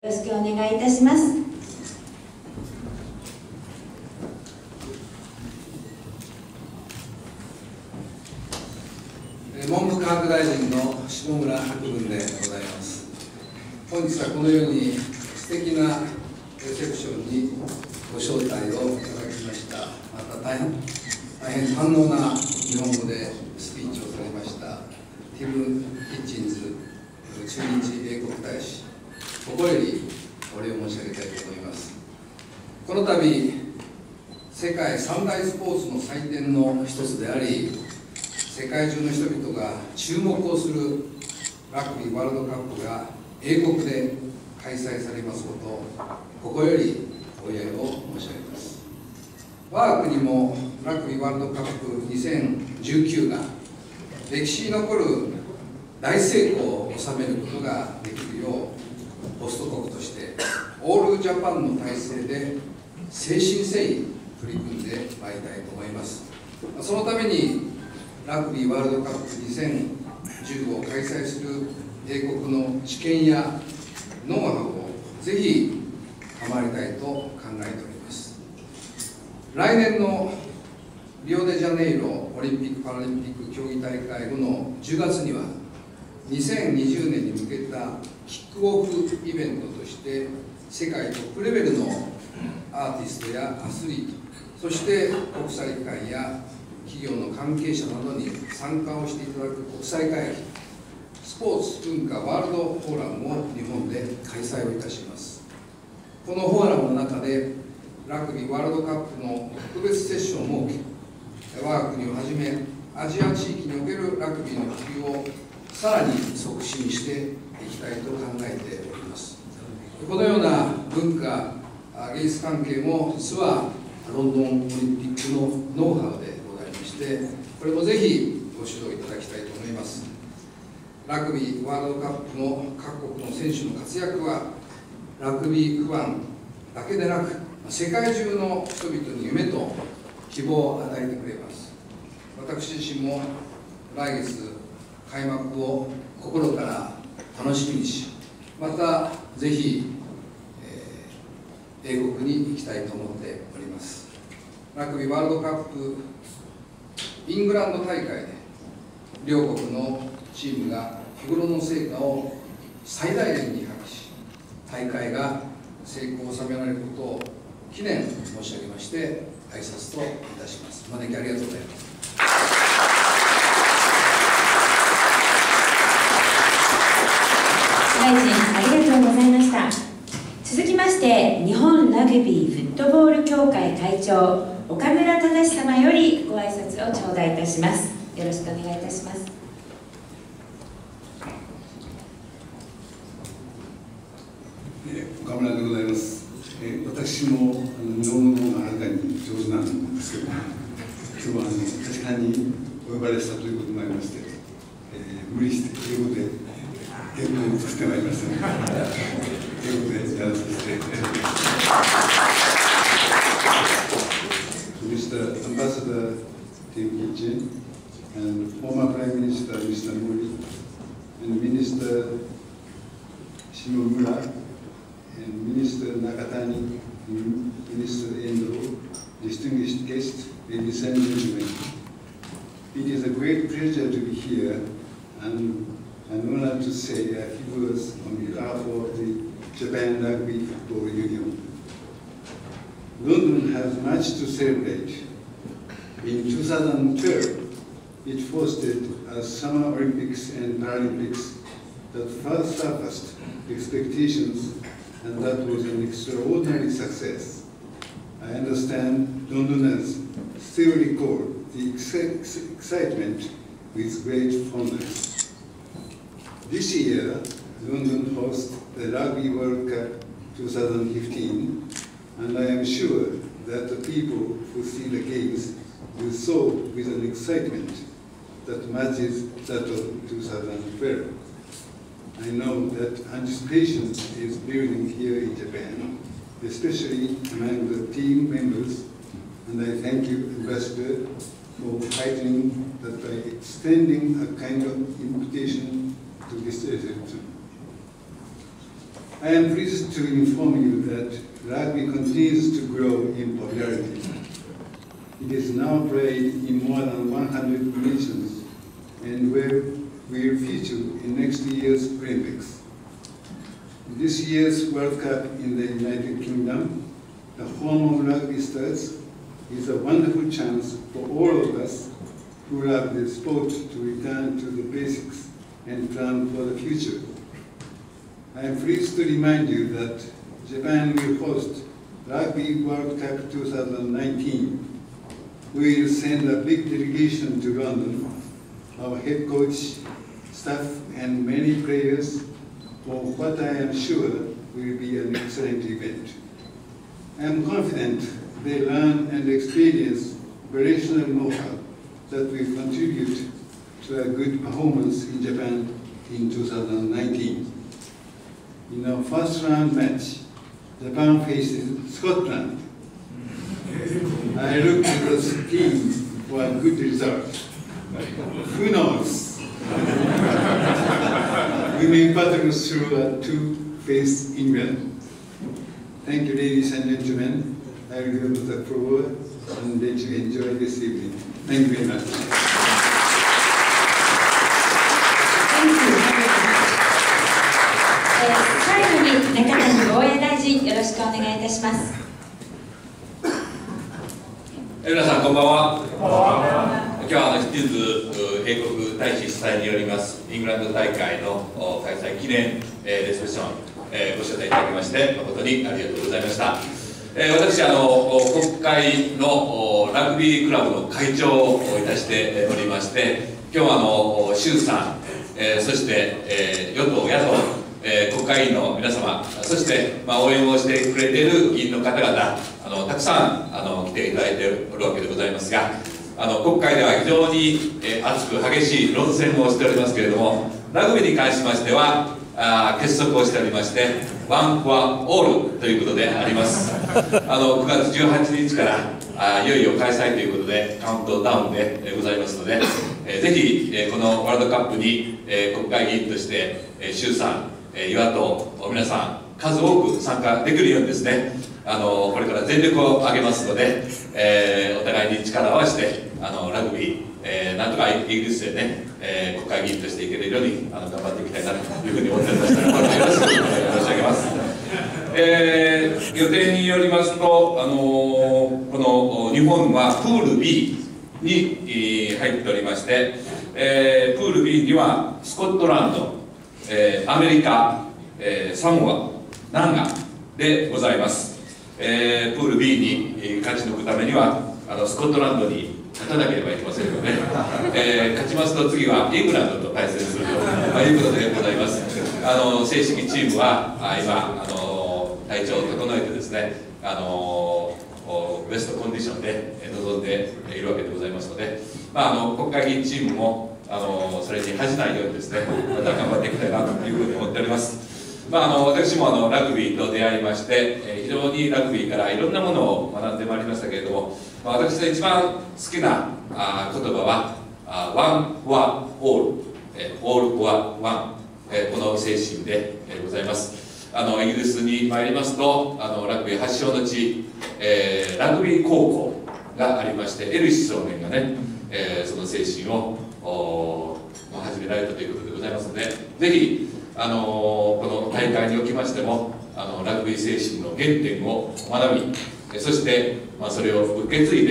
よろしくお願いいたします。文部科学大臣の下村文部でございます。本日はこのように素敵なレセプションにご招待をいただきました。また大変堪能な日本語でスピーチをされましたティム・ヒッチンズ駐日英国大使、心よりお礼を申し上げたいと思います。この度、世界三大スポーツの祭典の一つであり、世界中の人々が注目をするラグビーワールドカップが英国で開催されますことを心よりお祝いを申し上げます。我が国もラグビーワールドカップ2019が歴史に残る大成功を収めることができるよう、ホスト国としてオールジャパンの体制で誠心誠意取り組んでまいりたいと思います。そのためにラグビーワールドカップ2015を開催する英国の知見やノウハウをぜひ賜りたいと考えております。来年のリオデジャネイロオリンピック・パラリンピック競技大会後の10月には2020年に向けたキックオフイベントとして世界トップレベルのアーティストやアスリート、そして国際会や企業の関係者などに参加をしていただく国際会議、スポーツ文化ワールドフォーラムを日本で開催をいたします。このフォーラムの中でラグビーワールドカップの特別セッションを設け、我が国をはじめアジア地域におけるラグビーの普及をさらに促進していきたいと考えております。このような文化芸術関係も実はロンドンオリンピックのノウハウでございまして、これもぜひご指導いただきたいと思います。ラグビーワールドカップの各国の選手の活躍はラグビーファンだけでなく世界中の人々に夢と希望を与えてくれます。私自身も来月開幕を心から楽しみにし、またぜひ、英国に行きたいと思っております。ラグビーワールドカップイングランド大会で両国のチームが日頃の成果を最大限に発揮し、大会が成功を収められることを記念申し上げまして挨拶といたします。お招きありがとうございます。大臣、ありがとうございました。続きまして日本ラグビーフットボール協会会長岡村忠様よりご挨拶を頂戴いたします。よろしくお願いいたします。岡村でございます。私も日本語がはるかに上手なんですけど、今日は確かにお呼ばれしたということもありまして、無理して英語で原稿を作ってまいりましたので、英語でやらさせていただきます。Mr. Ambassador Tim Hitchin and former Prime Minister Mr. Modi and Minister Shimomura and Minister Nakatani and Minister Endo, distinguished guests, ladies and gentlemen. It is a great pleasure to be here and an honor to say a few words on behalf of the Japan Rugby Football Union. London has much to celebrate. In 2012, it hosted a Summer Olympics and Paralympics that far surpassed expectations, and that was an extraordinary success. I understand Londoners still recall the excitement with great fondness. This year, London hosts the Rugby World Cup 2015, and I am sure that the people who see the games will soar with an excitement that matches that of 2012. I know that anticipation is building here in Japan, especially among the team members, and I thank you, Ambassador, for heightening that by extending a kind of invitation to this reception. I am pleased to inform you that rugby continues to grow in popularity. It is now played in more than 100 nations and will feature in next year's Olympics. This year's World Cup in the United Kingdom, the home of rugby stars, is a wonderful chance for all of us who love the sport to return to the basics and plan for the future. I am pleased to remind you that Japan will host Rugby World Cup 2019. We will send a big delegation to London, our head coach, staff, and many players for what I am sure will be an excellent event. I am confident they learn and experience operational know-how that will contribute to a good performance in Japan in 2019. In our first round match, Japan faces Scotland. I look to this team for a good result. Who knows? We may battle through a two-faced England. Thank you, ladies and gentlemen. I will give the floor and let you enjoy this evening. Thank you very much. Thank you. 最後に中谷防衛大臣、よろしくお願いいたします。皆さんこんばんは。今日は必見英国大使主催によりますイングランド大会の開催記念レセプションご招待いただきまして誠にありがとうございました。私国会のラグビークラブの会長をいたしておりまして、今日は衆参、そして与党野党国会議員の皆様、そして応援をしてくれている議員の方々、たくさん来ていただいておるわけでございますが、国会では非常に熱く激しい論戦をしておりますけれども、ラグビーに関しましては結束をしておりまして、ワン・フォア・オールということであります。9月18日からいよいよ開催ということでカウントダウンでございますので、ぜひこのワールドカップに国会議員として衆参与野党皆さん数多く参加できるようにですね、これから全力を挙げますので、お互いに力を合わせてラグビー、なんとかイギリスでね、国会議員としていけるように頑張っていきたいなというふうに思っておりましたので、よろしく申し上げます。予定によりますと、この日本はプール B に入っておりまして、プール B にはスコットランド、アメリカ、サモア、ナンガでございます。プール B に勝ち抜くためにはスコットランドに勝たなければいけませんので、勝ちますと次はイングランドと対戦するということでございます。正式チームは今体調を整えてですね、ベストコンディションで臨んでいるわけでございますので、国会議員チームもそれに恥じないようにですね、また頑張っていきたいなというふうに思っております。私もラグビーと出会いまして、非常にラグビーからいろんなものを学んでまいりましたけれども、私の一番好きな言葉はワン・フォア・オール、オール・フォア・ワン、この精神でございます。イギリスに参りますとラグビー発祥の地、ラグビー高校がありまして、エルシ少年がね、その精神を始められたということでございますので、ぜひこの大会におきましてもラグビー精神の原点を学び、そしてそれを受け継い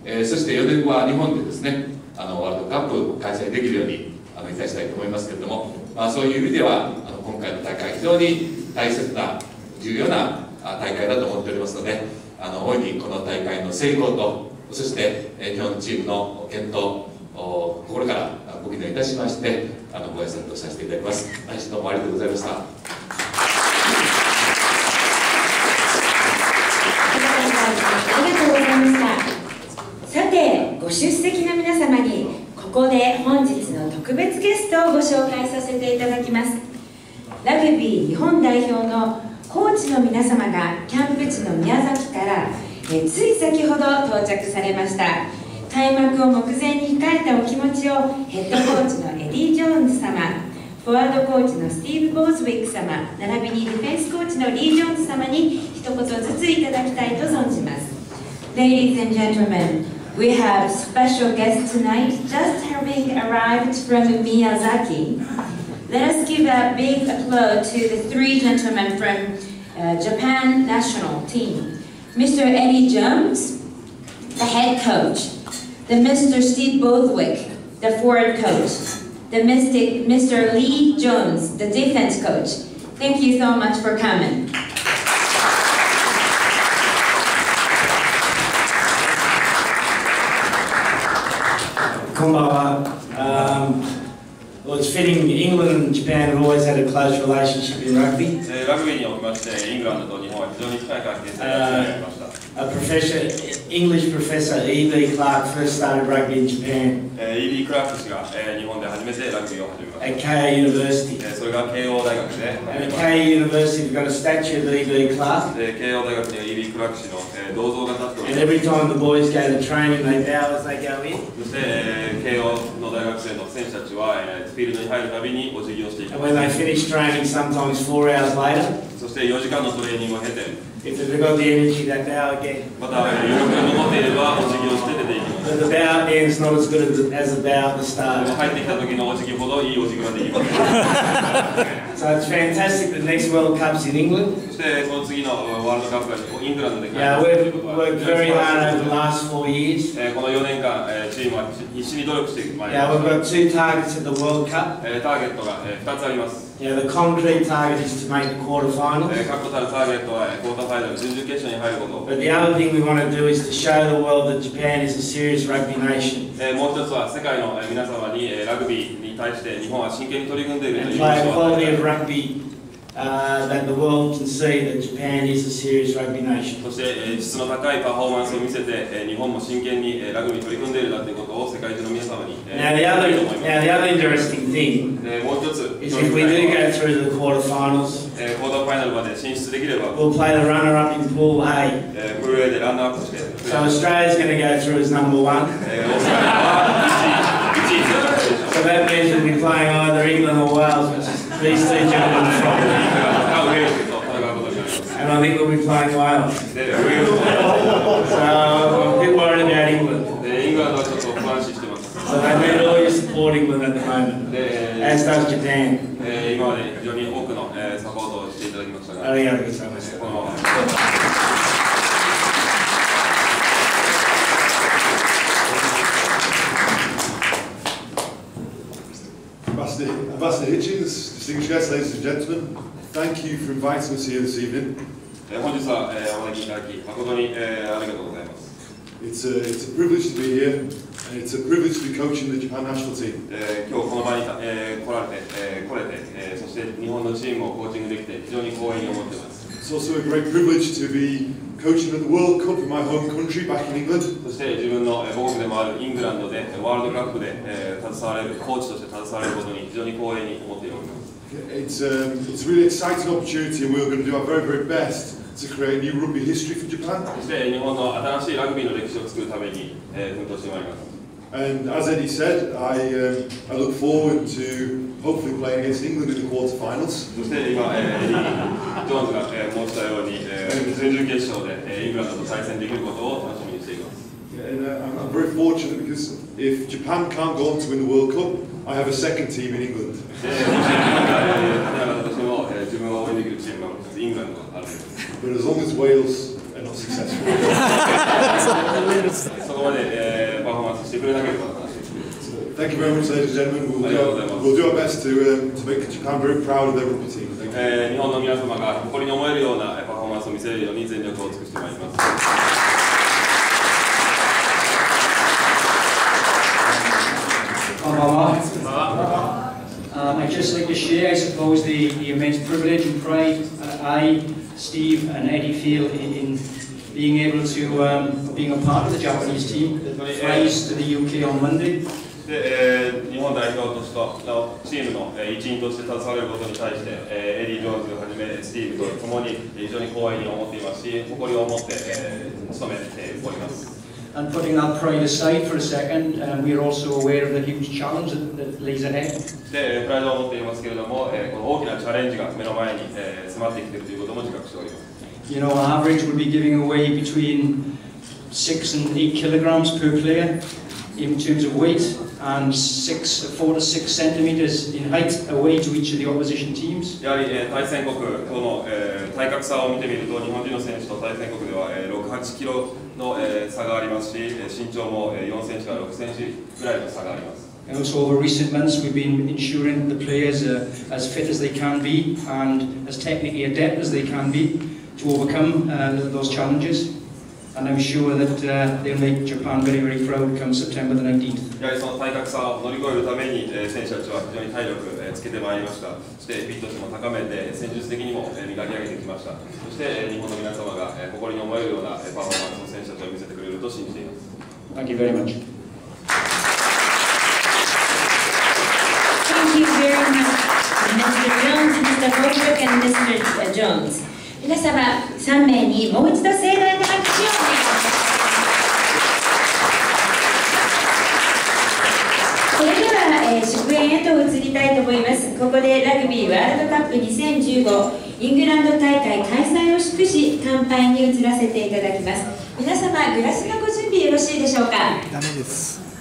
で、そして4年後は日本でですねワールドカップを開催できるようにいたしたいと思いますけれども、そういう意味では今回の大会非常に大切な重要な大会だと思っておりますので、大いにこの大会の成功と、そして日本チームの健闘心からご祈念いたしましてご挨拶とさせていただきます。どうもありがとうございました。ありがとうございました。さて、ご出席の皆様にここで本日の特別ゲストをご紹介させていただきます。ラグビー日本代表のコーチの皆様がキャンプ地の宮崎からつい先ほど到着されました。開幕を目前に控えたお気持ちをヘッドコーチのエディ・ジョーンズ様、フフォワードコーチのスティーブ・ボーズウィック様、並びにディフェンスコーチのリー・ジョーンズ様に一言ずついただきたいと存じます。Ladies and gentlemen, we have special guests tonight just having arrived from Miyazaki. Let us give a big applause to the three gentlemen from Japan national team. Mr. Eddie Jones, the head coach. The Mr. Steve Bothwick, the forward coach. The Mr. Lee Jones, the defense coach. Thank you so much for coming. こんばんは。Well, it's fitting England and Japan have always had a close relationship in rugby. ラグビーにおきましてイングランドと日本は非常に近い関係性がありました。English professor E.B. Clark first started rugby in Japan. E.B. クラーク氏が日本で初めてラグビーを始めました。At Keio University. それが慶応大学で。And at Keio University, we've got a statue of E.B. Clark. 慶応大学には E.B. クラーク氏の銅像が立っております。And every time the boys go to training, they bow as they go in. そして慶応の大学生の選手たちはフィールドに入るたびにお辞儀をしていきます。And when they finish training, sometimes 4 hours later. そして4時間のトレーニングを経て。If they've got the energy, they bow again. また余力が残っていればお辞儀をして出ていきます。But the bow ends not as good as the bow at the start. 入ってきた時のお辞儀ほどいいお辞儀ができます。So it's fantastic that next World Cup's in England. そしてこの次のワールドカップがイングランドで開 Yeah, 催され we've ることは worked very hard over the last 4 years. この4年間チームは必死に努力してまいり Yeah, ま we've す。 got 2 targets at the World Cup. ターゲットが2つあります。Yeah, the concrete target is to make the quarterfinals. 確固たるターゲットはクォーターファイナル準々決勝に入ること。 But the other thing we want to do is to show the world that Japan is a serious rugby nation. もう一つは世界の皆様にラグビーに対して日本は真剣に取り組んでいると And いう play 印 a 象を与 quality え of rugby that the world can see that Japan is a serious rugby nation. そして質の高いパフォーマンスを見せて日本も真剣にラグビーに取り組んでいるんだということを世界中の皆様に Now the other interesting thing もう一つ is if we do go through the quarterfinals, クォーターファイナルまで進出できれば we'll play the runner-up in Pool A. プール A でランナーアップして So Australia's going to go through as number 1. オーストラリアは1位になるでしょう。 So that means we'll be playing either England or Wales, which is these 2 gentlemen from. And I think we'll be playing Wales. So I'm a bit worried about England. So they need all your support England at the moment, as does Japan. 今まで非常に多くのサポートをしていただきましたが、ありがとうございました。このまま Ambassador Hitchens, distinguished guests, ladies and gentlemen, thank you for inviting us here this evening. 本日はお招きいただき誠にありがとうございます。 It's a privilege to be here, and it's a privilege to be coaching the Japan national team. 今日この場に来れて、そして日本のチームをコーチングできて非常に光栄に思っています。 It's also a great privilege to be coaching at the World Cup in my home country back in England. そして自分の母国でもあるイングランドでワールドカップで携われるコーチとして携われることに非常に光栄に思っております。 It's a really exciting opportunity, and we're going to do our very, very best to create new rugby history for Japan. そして日本の新しいラグビーの歴史を作るために奮闘してまいります。 And as Eddie said, I look forward to hopefully playing against England in the quarterfinals. そして今、エディ・ジョーンズが申したように、準々決勝でイングランドと対戦できることを楽しみにしています。 And I'm very fortunate because if Japan can't go on to win the World Cup, I have a second team in England. 私も自分が応援できるチームがイングランドがあるんです。 But as long as Wales are not successful. そこまでパフォーマンスしてくれなければ楽しみです。 Thank you very much, ladies and gentlemen. We'll do our best to make Japan very proud of their rugby team. 日本の皆様が誇りに思えるようなパフォーマンスを見せるように全力を尽くしてまいります。 I'd just like to share, I suppose, the immense privilege and pride I, Steve and Eddie feel in being able to, being a part of the Japanese team that flies to the UK on Monday. で日本代表としてのチームの一員として携われることに対して、エディ・ジョーンズをはじめスティーブと共に非常に光栄に思っていますし、誇りを持って、務めております。And putting that pride aside for a second, we are also aware of the huge challenge that lays ahead. で、プライドを持っていますけれども、この大きなチャレンジが目の前に迫ってきているということも自覚しております。You know, on average, we'll be giving away between 6 and 8 kilograms per player in terms of weight, and 4 to 6 centimeters in height away to each of the opposition teams. やはり対戦国との体格差を見てみると、日本人の選手と対戦国では6、8キロの差がありますし、身長も4センチから6センチぐらいの差があります。And also over recent months, we've been ensuring that the players are as fit as they can be and as technically adept as they can be to overcome those challenges. And I'm sure that they'll make Japan very, very proud come September the 19th. やはりその体格差を乗り越えるために選手たちは非常に体力つけてまいりました。そしてフィットネスも高めて戦術的にも磨き上げてきました。そして日本の皆様が誇りに思えるようなパフォーマンスの選手たちを見せてくれると信じています。Thank you very much. Thank you very much, Mr. Jones, Mr. Goldberg, and Mr. Jones. 皆様3名にもう一度盛大な拍手をお願いします。それでは、祝宴へと移りたいと思います。ここでラグビーワールドカップ2015イングランド大会開催を祝し乾杯に移らせていただきます。皆様グラスのご準備よろしいでしょうか。ダメです。